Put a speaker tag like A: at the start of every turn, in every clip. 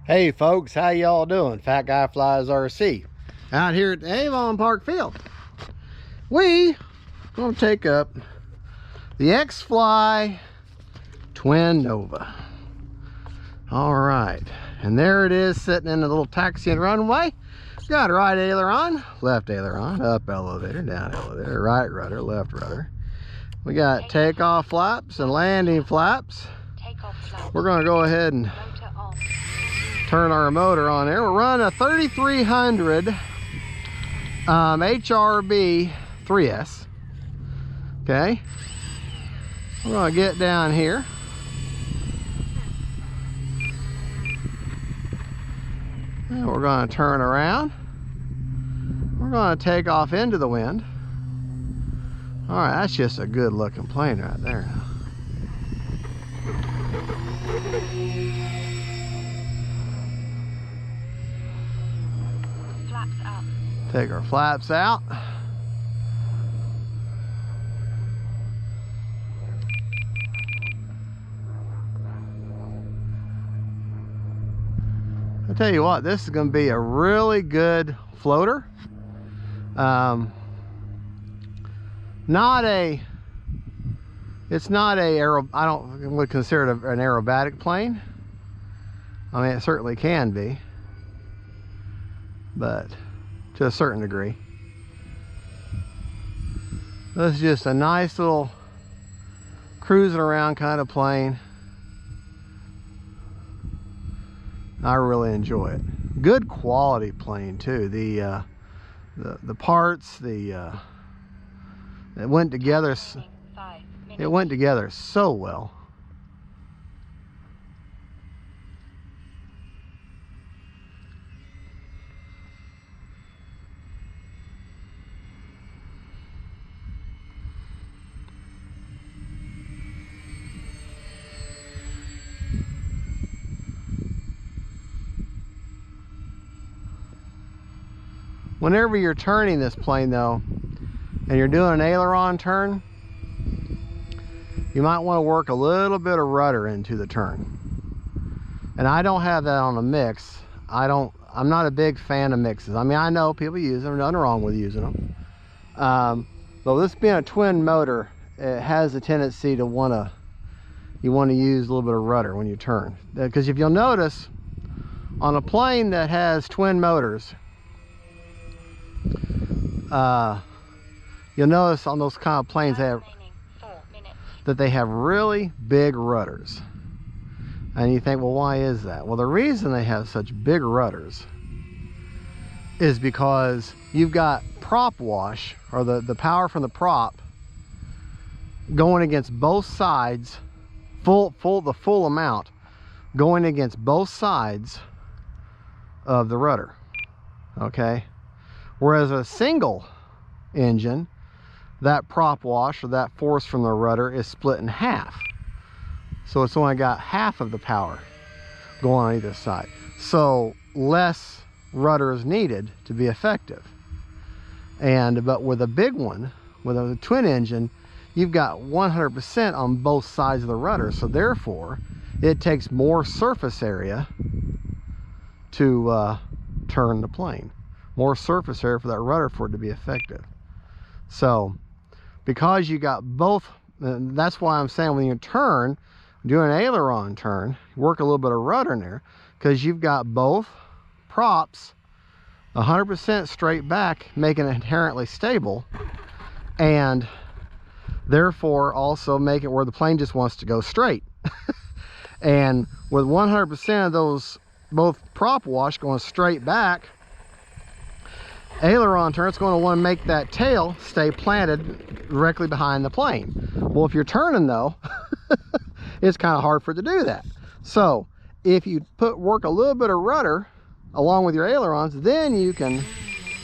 A: Hey folks, how y'all doing? Fat Guy Flies RC out here at the Avon Park Field. We gonna take up the X-Fly Twin Nova. All right, and there it is sitting in the little taxi and runway. Got right aileron, left aileron, up elevator, down elevator, right rudder, left rudder. We got takeoff flaps and landing flaps. We're gonna go ahead and turn our motor on there. We're running a 3300 HRB 3S. Okay, we're gonna get down here. And we're gonna turn around. We're gonna take off into the wind. All right, that's just a good looking plane right there.
B: Flaps up.
A: Take our flaps out. I'll tell you what, this is going to be a really good floater. It's not a I would consider it an aerobatic plane. I mean, it certainly can be, but to a certain degree. This is just a nice little cruising around kind of plane. I really enjoy it. Good quality plane too. The parts, it went together. It went together so well. Whenever you're turning this plane though, and you're doing an aileron turn, you might want to work a little bit of rudder into the turn. And I don't have that on a mix. I'm not a big fan of mixes. I mean, I know people use them, nothing wrong with using them. But this being a twin motor, it has a tendency to you want to use a little bit of rudder when you turn. Because if you'll notice, on a plane that has twin motors, you'll notice on those kind of planes that they have really big rudders. And you think, well, why is that? Well, the reason they have such big rudders is because you've got prop wash, or the power from the prop, going against both sides, the full amount going against both sides of the rudder. Okay, whereas a single engine, that prop wash, or that force from the rudder, is split in half. So it's only got half of the power going on either side. So less rudder is needed to be effective. But with a big one, with a twin engine, you've got 100% on both sides of the rudder. So therefore, it takes more surface area to turn the plane. More surface area for that rudder for it to be effective. So because you got both, and that's why I'm saying when you turn, do an aileron turn, work a little bit of rudder in there, because you've got both props 100% straight back, making it inherently stable, and therefore also make it where the plane just wants to go straight. And with 100% of those, both prop wash going straight back, aileron turn, it's going to want to make that tail stay planted directly behind the plane. Well, if you're turning though, it's kind of hard for it to do that. So if you work a little bit of rudder along with your ailerons, then you can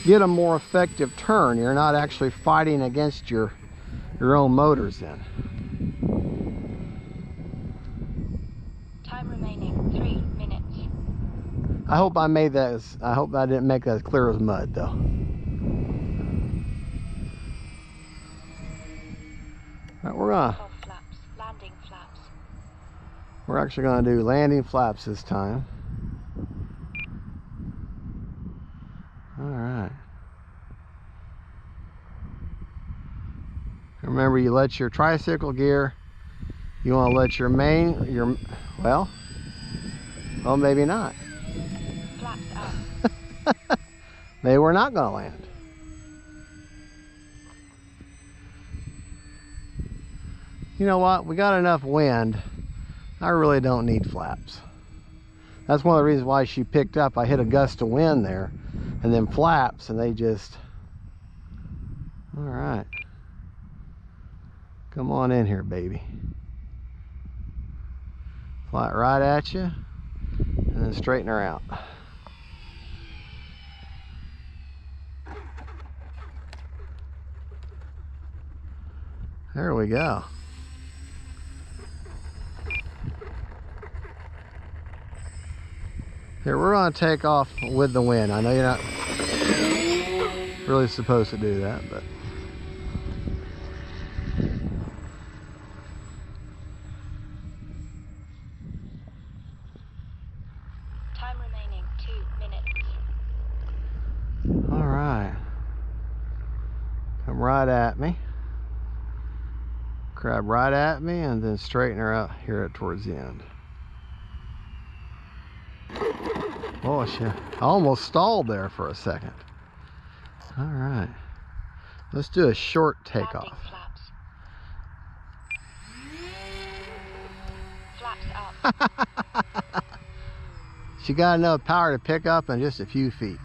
A: get a more effective turn. You're not actually fighting against your own motors then.
B: Time remaining 3 minutes.
A: I hope I didn't make that as clear as mud though. All right,
B: Landing flaps.
A: we're actually gonna do landing flaps this time. Remember, you let your tricycle gear, you want to let your main, well, maybe not.
B: Flaps up.
A: Maybe we're not going to land. You know what? We got enough wind. I really don't need flaps. That's one of the reasons why she picked up. I hit a gust of wind there, and then flaps, and they just... All right. Come on in here, baby. Fly it right at you, and then straighten her out. There we go. Here, we're going to take off with the wind. I know you're not really supposed to do that, but...
B: Time remaining 2 minutes.
A: All right. Come right at me. Crab right at me, and then straighten her out here towards the end. Oh, I almost stalled there for a second. All right. Let's do a short takeoff.
B: Flaps up.
A: She got enough power to pick up in just a few feet.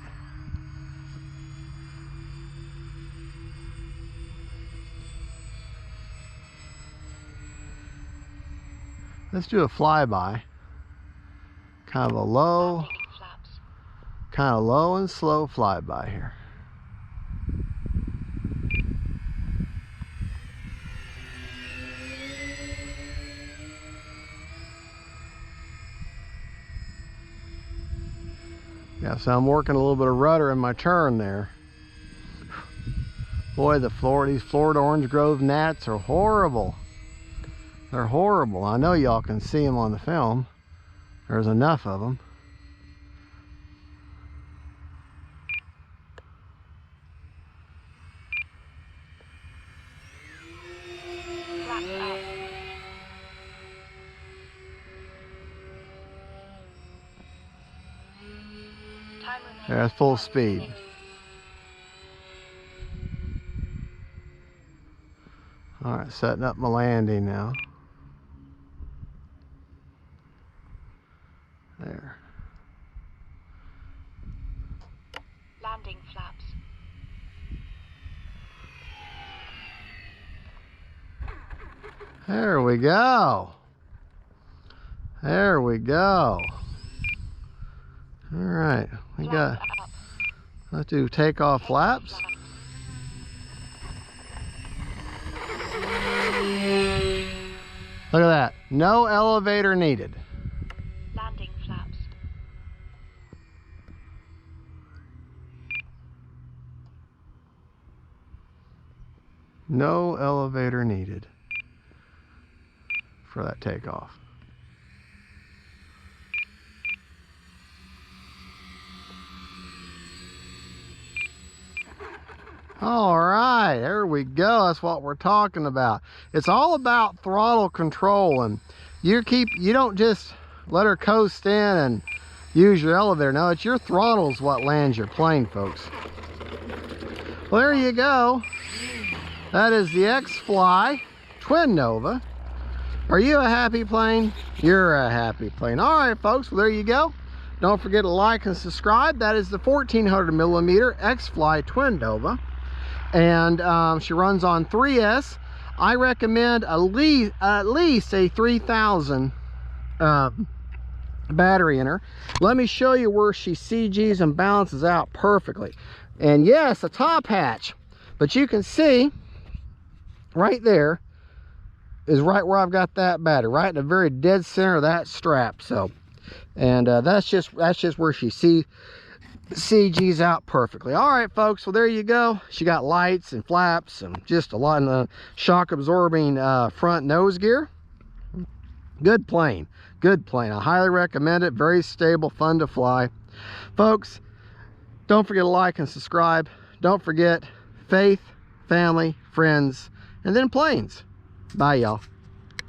A: Let's do a flyby. Kind of a low, kind of low and slow flyby here. Yeah, so I'm working a little bit of rudder in my turn there. Boy, these Florida orange grove gnats are horrible. They're horrible. I know y'all can see them on the film. There's enough of them.
B: Flaps up. Time remaining.
A: That's full speed. All right, setting up my landing now. There.
B: Landing flaps.
A: There we go. There we go. All right, we got, let's do takeoff flaps. Look at that, no elevator needed.
B: Landing flaps.
A: No elevator needed for that takeoff. All right, there we go. That's what we're talking about. It's all about throttle control, and you don't just let her coast in and use your elevator. No, it's your throttle's what lands your plane, folks. Well, there you go. That is the X-Fly Twin Nova. Are you a happy plane? You're a happy plane. All right, folks, well, there you go. Don't forget to like and subscribe. That is the 1400 millimeter X-Fly Twin Nova. And she runs on 3S. I recommend at least a 3000 battery in her. Let me show you where she CGs and balances out perfectly. And yes, a top hatch, but you can see right there is right where I've got that battery, right in the very dead center of that strap. So, and that's just where she CGs out perfectly. All right, folks, well, there you go. She got lights and flaps and just a lot of shock absorbing front nose gear. Good plane, good plane. I highly recommend it. Very stable, fun to fly. Folks, don't forget to like and subscribe. Don't forget faith, family, friends, and then planes. Bye, y'all.